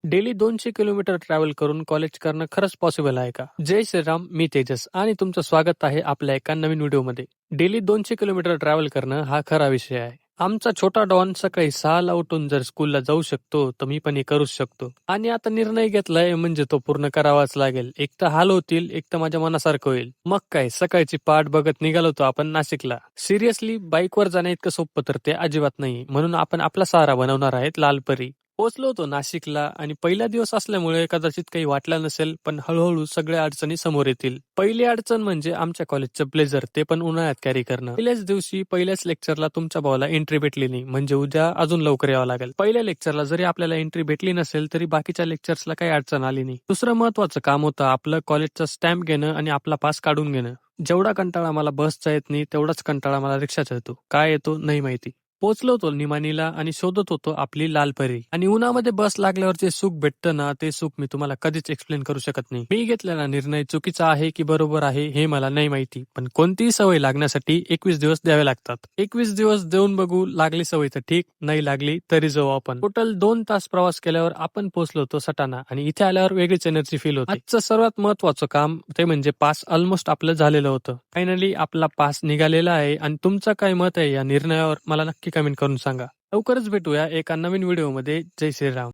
Daily 200 kilometre travel करून college करणं खरंच पॉसिबल आहे का? जय श्रीराम, मी तेजस आणि तुमचं स्वागत आहे आपल्या एका नवीन व्हिडिओमध्ये. डेली 200 किलोमीटर ट्रॅव्हल करणं हा खरा विषय आहे. आमचा छोटा डॉन सकाळी 6ला उठून जर स्कूलला जाऊ शकतो तर मी पण हे करूच शकतो. आणि आता निर्णय घेतलाय म्हणजे तो पूर्ण करावाच लागेल. एक तर हाल होतील, एक तर माझ्या मनासारखं होईल. मग काय, सकाळची पाठ बघत निघालो होतो आपण नाशिकला. सिरियसली बाईकवर जाणं इतकं सोपं तर ते अजिबात नाही. म्हणून आपण आपला सहारा बनवणार आहेत लालपरी. पोहोचलो होतो नाशिकला आणि पहिला दिवस असल्यामुळे कदाचित काही वाटलं नसेल, पण हळूहळू सगळ्या अडचणी समोर येतील. पहिली अडचण म्हणजे आमच्या कॉलेजचं ब्लेझर, ते पण उन्हाळ्यात कॅरी करणं. पहिल्याच दिवशी पहिल्याच लेक्चरला तुमच्या भावाला एंट्री भेटली नाही, म्हणजे उद्या अजून लवकर यावं लागेल. पहिल्या लेक्चरला जरी आपल्याला एंट्री भेटली नसेल तरी बाकीच्या लेक्चर्सला काही अडचण आली नाही. दुसरं महत्वाचं काम होतं आपलं कॉलेजचा स्टॅम्प घेणं आणि आपला पास काढून घेणं. जेवढा कंटाळा मला बसचा येत नाही तेवढाच कंटाळा मला रिक्षाचा येतो. काय येतो नाही माहिती. पोचलो होतो निमानीला आणि शोधत होतो आपली लालपरी. आणि उन्हामध्ये बस लागल्यावर जे सुख भेटतं ना, ते सुख मी तुम्हाला कधीच एक्सप्लेन करू शकत नाही. मी घेतलेला निर्णय चुकीचा आहे की बरोबर आहे हे मला नाही माहिती, पण कोणतीही सवय लागण्यासाठी 21 दिवस द्यावे लागतात. 21 दिवस देऊन बघू, लागली सवय तर ठीक, नाही लागली तरी जाऊ आपण. टोटल 2 तास प्रवास केल्यावर आपण पोहोचलो होतो सटाणा आणि इथे आल्यावर वेगळीच एनर्जी फील होते. आजचं सर्वात महत्वाचं काम ते म्हणजे पास ऑलमोस्ट आपलं झालेलं होतं. फायनली आपला पास निघालेला आहे आणि तुमचं काय मत आहे या निर्णयावर मला नक्की कमेंट करून सांगा. लवकरच भेटूया एका नवीन व्हिडिओमध्ये. जय श्रीराम.